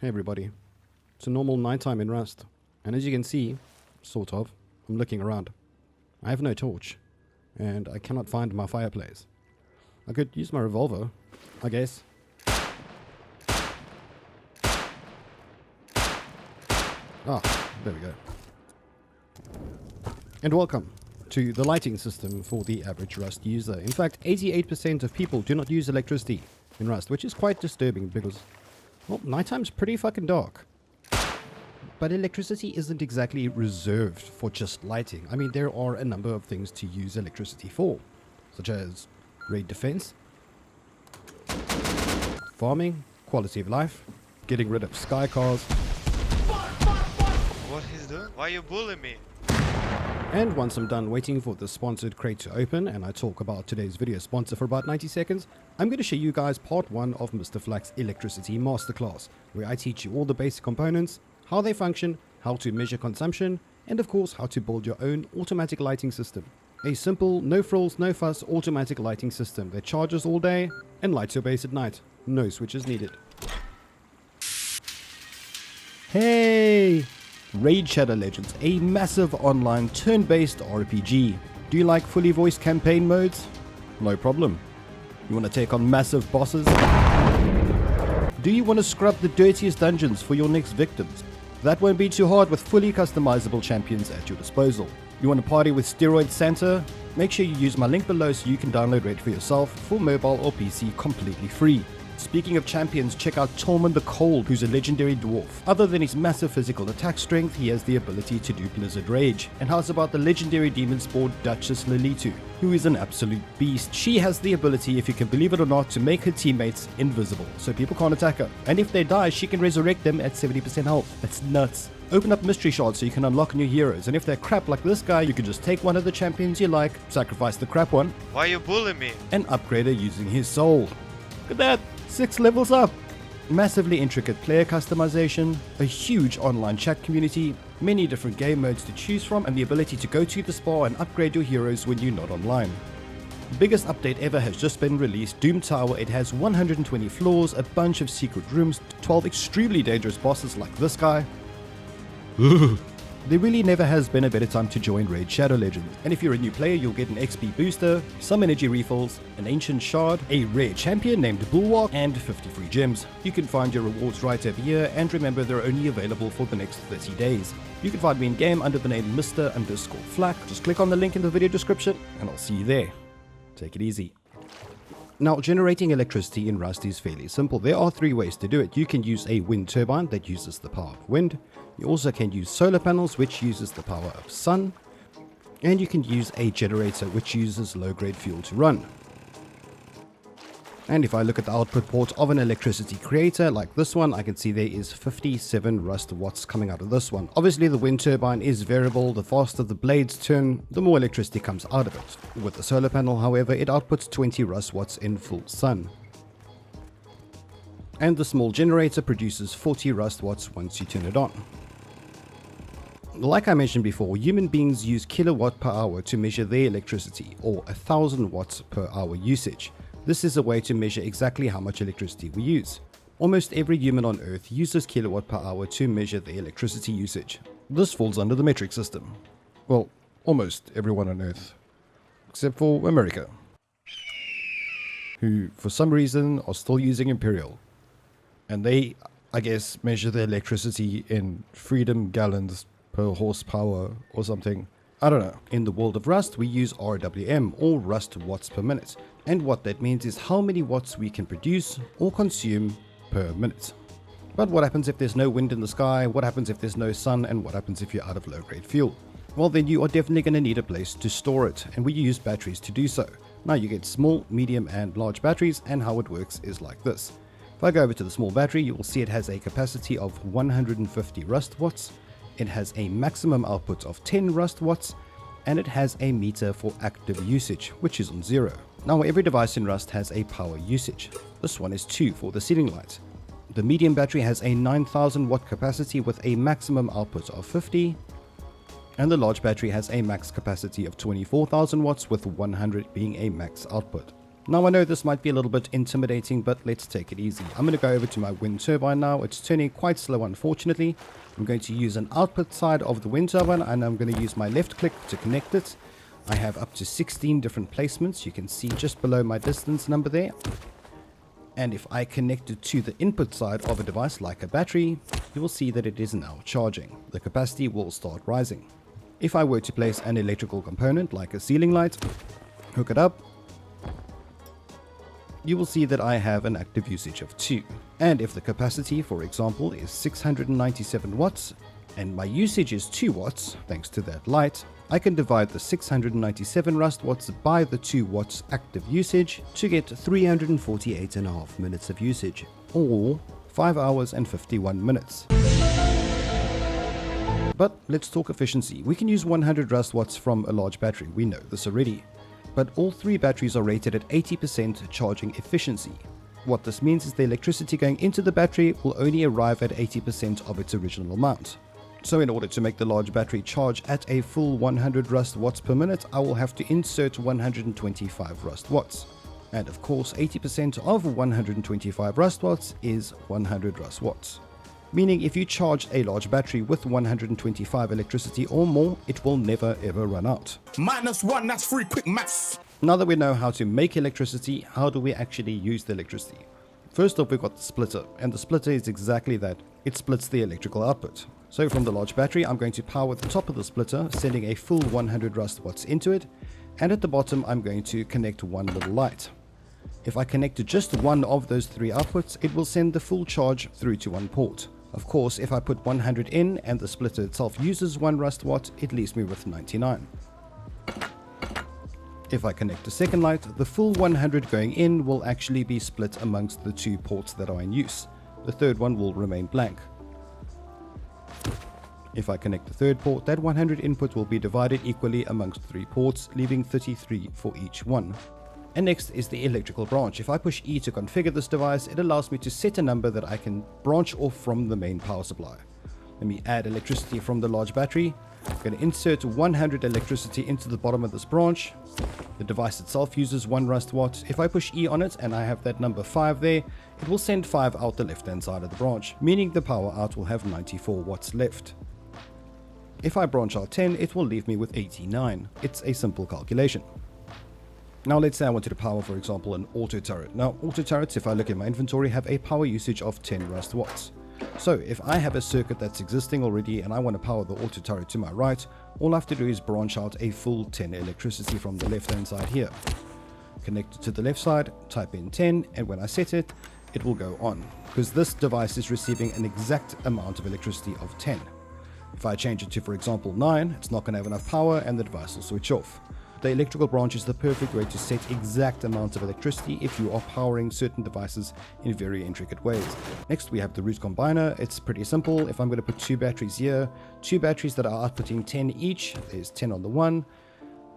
Hey everybody, it's a normal nighttime in Rust, and as you can see, sort of, I'm looking around. I have no torch, and I cannot find my fireplace. I could use my revolver, I guess. Ah, there we go. And welcome to the lighting system for the average Rust user. In fact, 88% of people do not use electricity in Rust, which is quite disturbing because, well, nighttime's pretty fucking dark. But electricity isn't exactly reserved for just lighting. I mean, there are a number of things to use electricity for, such as raid defense, farming, quality of life, getting rid of sky cars. What he's doing? Why you bullying me? And once I'm done waiting for the sponsored crate to open and I talk about today's video sponsor for about 90 seconds, I'm going to show you guys part 1 of Mr. Flak's Electricity Masterclass, where I teach you all the basic components, how they function, how to measure consumption, and of course how to build your own automatic lighting system. A simple, no frills, no fuss automatic lighting system that charges all day and lights your base at night. No switches needed. Hey! Raid Shadow Legends, a massive online turn-based RPG. Do you like fully voiced campaign modes? No problem. You want to take on massive bosses? Do you want to scrub the dirtiest dungeons for your next victims? That won't be too hard with fully customizable champions at your disposal. You want to party with Steroid Santa? Make sure you use my link below so you can download Raid for yourself for mobile or PC completely free. Speaking of champions, check out Tormund the Cold, who's a legendary dwarf. Other than his massive physical attack strength, he has the ability to do Blizzard Rage. And how's about the legendary demon sport Duchess Lilitu, who is an absolute beast. She has the ability, if you can believe it or not, to make her teammates invisible, so people can't attack her. And if they die, she can resurrect them at 70% health. That's nuts. Open up mystery shards so you can unlock new heroes, and if they're crap like this guy, you can just take one of the champions you like, sacrifice the crap one, Why you bullying me? and upgrade her using his soul. Look at that! 6 levels up! Massively intricate player customization, a huge online chat community, many different game modes to choose from, and the ability to go to the spa and upgrade your heroes when you're not online. The biggest update ever has just been released, Doom Tower. It has 120 floors, a bunch of secret rooms, 12 extremely dangerous bosses like this guy. There really never has been a better time to join Raid Shadow Legends, and if you're a new player you'll get an XP booster, some energy refills, an ancient shard, a rare champion named Bulwark, and 50 free gems. You can find your rewards right over here, and remember they're only available for the next 30 days. You can find me in game under the name Mr_Flak. Just click on the link in the video description and I'll see you there. Take it easy. Now, generating electricity in Rust is fairly simple. There are 3 ways to do it. You can use a wind turbine that uses the power of wind. You also can use solar panels, which uses the power of sun. And you can use a generator, which uses low-grade fuel to run. And if I look at the output port of an electricity creator like this one, I can see there is 57 Rust watts coming out of this one. Obviously the wind turbine is variable. The faster the blades turn, the more electricity comes out of it. With the solar panel, however, it outputs 20 Rust watts in full sun. And the small generator produces 40 Rust watts once you turn it on. Like I mentioned before, human beings use kilowatt per hour to measure their electricity, or 1000 watts per hour usage. This is a way to measure exactly how much electricity we use. Almost every human on Earth uses kilowatt per hour to measure their electricity usage. This falls under the metric system. Well, almost everyone on Earth. Except for America, who for some reason are still using Imperial. And they, I guess, measure their electricity in freedom gallons per horsepower or something. I don't know. In the world of Rust, we use RWM, or Rust watts per minute. And what that means is how many watts we can produce or consume per minute. But what happens if there's no wind in the sky? What happens if there's no sun? And what happens if you're out of low-grade fuel? Well, then you are definitely going to need a place to store it, and we use batteries to do so. Now you get small, medium, and large batteries, and how it works is like this. If I go over to the small battery, you will see it has a capacity of 150 Rust watts. It has a maximum output of 10 Rust watts, and it has a meter for active usage, which is on 0. Now every device in Rust has a power usage. This one is 2 for the ceiling light. The medium battery has a 9000 watt capacity with a maximum output of 50, and the large battery has a max capacity of 24,000 watts with 100 being a max output. Now I know this might be a little bit intimidating, but let's take it easy. I'm going to go over to my wind turbine now. It's turning quite slow, unfortunately. I'm going to use an output side of the wind turbine, and I'm going to use my left click to connect it. I have up to 16 different placements. You can see just below my distance number there. And if I connect it to the input side of a device like a battery, you will see that it is now charging. The capacity will start rising. If I were to place an electrical component like a ceiling light, hook it up, you will see that I have an active usage of 2. And if the capacity, for example, is 697 watts, and my usage is 2 watts, thanks to that light, I can divide the 697 rust watts by the 2 watts active usage to get 348.5 minutes of usage, or 5 hours and 51 minutes. But let's talk efficiency. We can use 100 rust watts from a large battery, we know this already. But all 3 batteries are rated at 80% charging efficiency. What this means is the electricity going into the battery will only arrive at 80% of its original amount. So in order to make the large battery charge at a full 100 rust watts per minute, I will have to insert 125 rust watts. And of course, 80% of 125 rust watts is 100 rust watts. Meaning if you charge a large battery with 125 electricity or more, it will never ever run out. -1, that's free, quick maths. Now that we know how to make electricity, how do we actually use the electricity? First off, we've got the splitter, and the splitter is exactly that. It splits the electrical output. So from the large battery, I'm going to power the top of the splitter, sending a full 100 rust watts into it, and at the bottom I'm going to connect one little light. If I connect to just one of those 3 outputs, it will send the full charge through to one port. Of course, if I put 100 in and the splitter itself uses 1 rust watt, it leaves me with 99. If I connect a second light, the full 100 going in will actually be split amongst the 2 ports that are in use. The third one will remain blank. If I connect the third port, that 100 input will be divided equally amongst 3 ports, leaving 33 for each one. And next is the electrical branch. If I push E to configure this device, it allows me to set a number that I can branch off from the main power supply. Let me add electricity from the large battery. I'm going to insert 100 electricity into the bottom of this branch. The device itself uses 1 rust watt. If I push E on it and I have that number 5 there, it will send 5 out the left hand side of the branch, meaning the power out will have 94 watts left. If I branch out 10, it will leave me with 89. It's a simple calculation. Now let's say I wanted to power, for example, an auto turret. Now auto turrets, if I look at my inventory, have a power usage of 10 rust watts. So if I have a circuit that's existing already and I want to power the auto turret to my right, all I have to do is branch out a full 10 electricity from the left hand side here. Connect it to the left side, type in 10, and when I set it, it will go on, because this device is receiving an exact amount of electricity of 10. If I change it to, for example, 9, it's not going to have enough power and the device will switch off. The electrical branch is the perfect way to set exact amounts of electricity if you are powering certain devices in very intricate ways. Next we have the root combiner. It's pretty simple. If I'm going to put 2 batteries here, 2 batteries that are outputting 10 each, there's 10 on the one,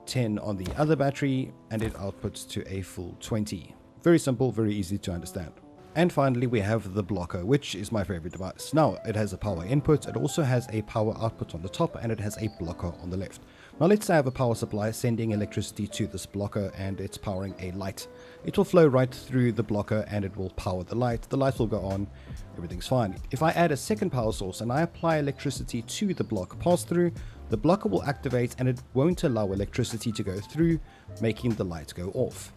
10 on the other battery, and it outputs to a full 20. Very simple, very easy to understand. And finally we have the blocker, which is my favorite device. Now it has a power input, it also has a power output on the top, and it has a blocker on the left. Now let's say I have a power supply sending electricity to this blocker and it's powering a light. It will flow right through the blocker and it will power the light will go on, everything's fine. If I add a second power source and I apply electricity to the block pass through, the blocker will activate and it won't allow electricity to go through, making the light go off.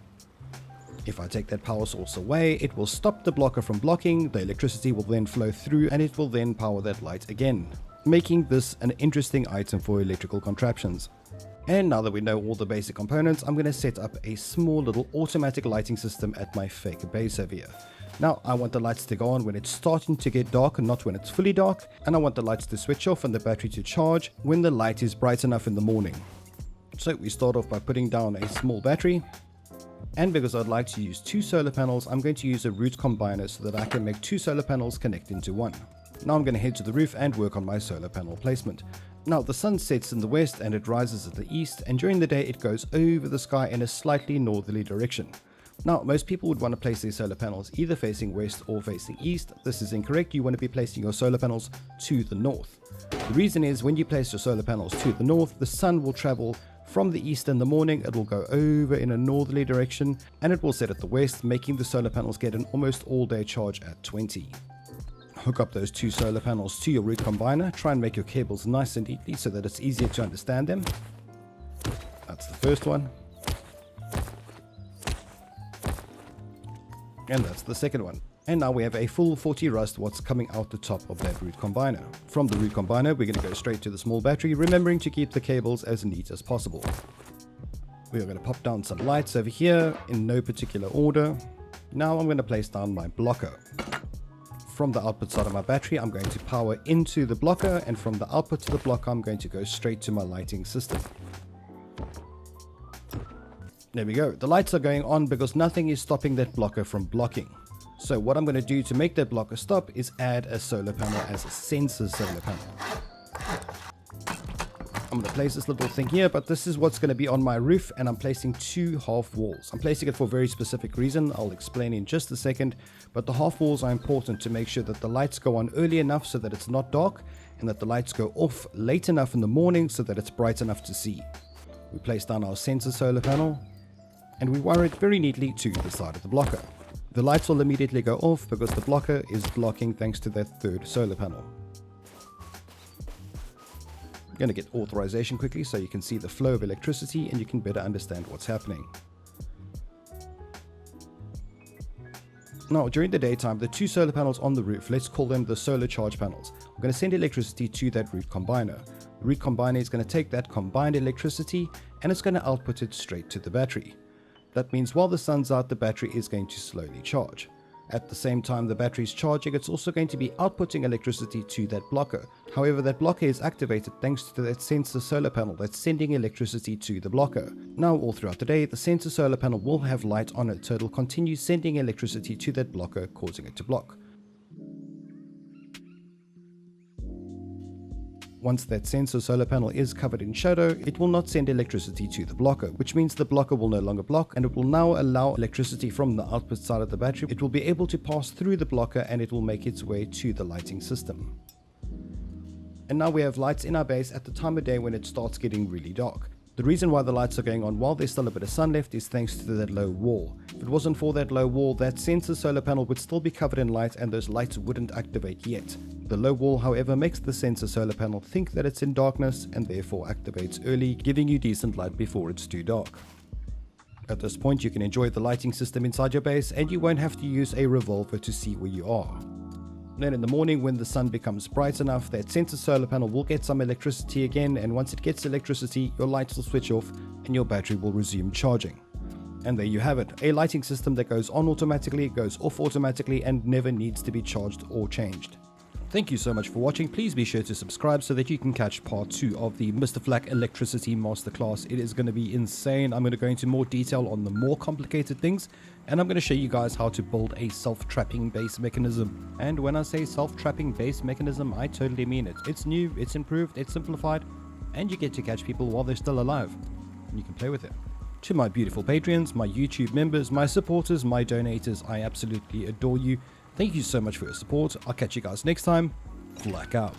If I take that power source away, it will stop the blocker from blocking, the electricity will then flow through and it will then power that light again, making this an interesting item for electrical contraptions. And now that we know all the basic components, I'm going to set up a small little automatic lighting system at my fake base over here. Now I want the lights to go on when it's starting to get dark and not when it's fully dark, and I want the lights to switch off and the battery to charge when the light is bright enough in the morning. So we start off by putting down a small battery. And because I'd like to use 2 solar panels, I'm going to use a root combiner so that I can make 2 solar panels connect into one. Now I'm going to head to the roof and work on my solar panel placement. Now the sun sets in the west and it rises at the east, and during the day it goes over the sky in a slightly northerly direction. Now most people would want to place their solar panels either facing west or facing east. This is incorrect. You want to be placing your solar panels to the north. The reason is when you place your solar panels to the north, the sun will travel From the east in the morning, it will go over in a northerly direction and it will set at the west, making the solar panels get an almost all-day charge at 20. Hook up those 2 solar panels to your root combiner. Try and make your cables nice and neatly so that it's easier to understand them. That's the first one. And that's the second one. And now we have a full 40 rust watts coming out the top of that root combiner. From the root combiner, we're going to go straight to the small battery, remembering to keep the cables as neat as possible. We are going to pop down some lights over here in no particular order. Now I'm going to place down my blocker. From the output side of my battery, I'm going to power into the blocker, and from the output to the blocker, I'm going to go straight to my lighting system. There we go. The lights are going on because nothing is stopping that blocker from blocking. So what I'm going to do to make that blocker stop is add a solar panel as a sensor solar panel. I'm going to place this little thing here, but this is what's going to be on my roof, and I'm placing 2 half walls. I'm placing it for a very specific reason. I'll explain in just a second, but the half walls are important to make sure that the lights go on early enough so that it's not dark, and that the lights go off late enough in the morning so that it's bright enough to see. We place down our sensor solar panel, and we wire it very neatly to the side of the blocker. The lights will immediately go off because the blocker is blocking thanks to that 3rd solar panel. I'm going to get authorization quickly so you can see the flow of electricity and you can better understand what's happening. Now, during the daytime, the 2 solar panels on the roof, let's call them the solar charge panels, are going to send electricity to that root combiner. The root combiner is going to take that combined electricity and it's going to output it straight to the battery. That means while the sun's out, the battery is going to slowly charge. At the same time the battery is charging, it's also going to be outputting electricity to that blocker. However, that blocker is activated thanks to that sensor solar panel that's sending electricity to the blocker. Now, all throughout the day, the sensor solar panel will have light on it, so it'll continue sending electricity to that blocker, causing it to block. Once that sensor solar panel is covered in shadow, it will not send electricity to the blocker, which means the blocker will no longer block, and it will now allow electricity from the output side of the battery. It will be able to pass through the blocker and it will make its way to the lighting system. And now we have lights in our base at the time of day when it starts getting really dark. The reason why the lights are going on while there's still a bit of sun left is thanks to that low wall. If it wasn't for that low wall, that sensor solar panel would still be covered in light and those lights wouldn't activate yet. The low wall, however, makes the sensor solar panel think that it's in darkness and therefore activates early, giving you decent light before it's too dark. At this point, you can enjoy the lighting system inside your base and you won't have to use a revolver to see where you are. Then in the morning, when the sun becomes bright enough, that sensor solar panel will get some electricity again, and once it gets electricity, your lights will switch off and your battery will resume charging. And there you have it, a lighting system that goes on automatically, goes off automatically, and never needs to be charged or changed. Thank you so much for watching. Please be sure to subscribe so that you can catch part 2 of the Mr. Flak Electricity Masterclass. It is going to be insane. I'm going to go into more detail on the more complicated things, and I'm going to show you guys how to build a self-trapping base mechanism. And when I say self-trapping base mechanism, I totally mean it. It's new, it's improved, it's simplified, and you get to catch people while they're still alive. And you can play with it. To my beautiful Patreons, my YouTube members, my supporters, my donators, I absolutely adore you. Thank you so much for your support. I'll catch you guys next time. Flak out.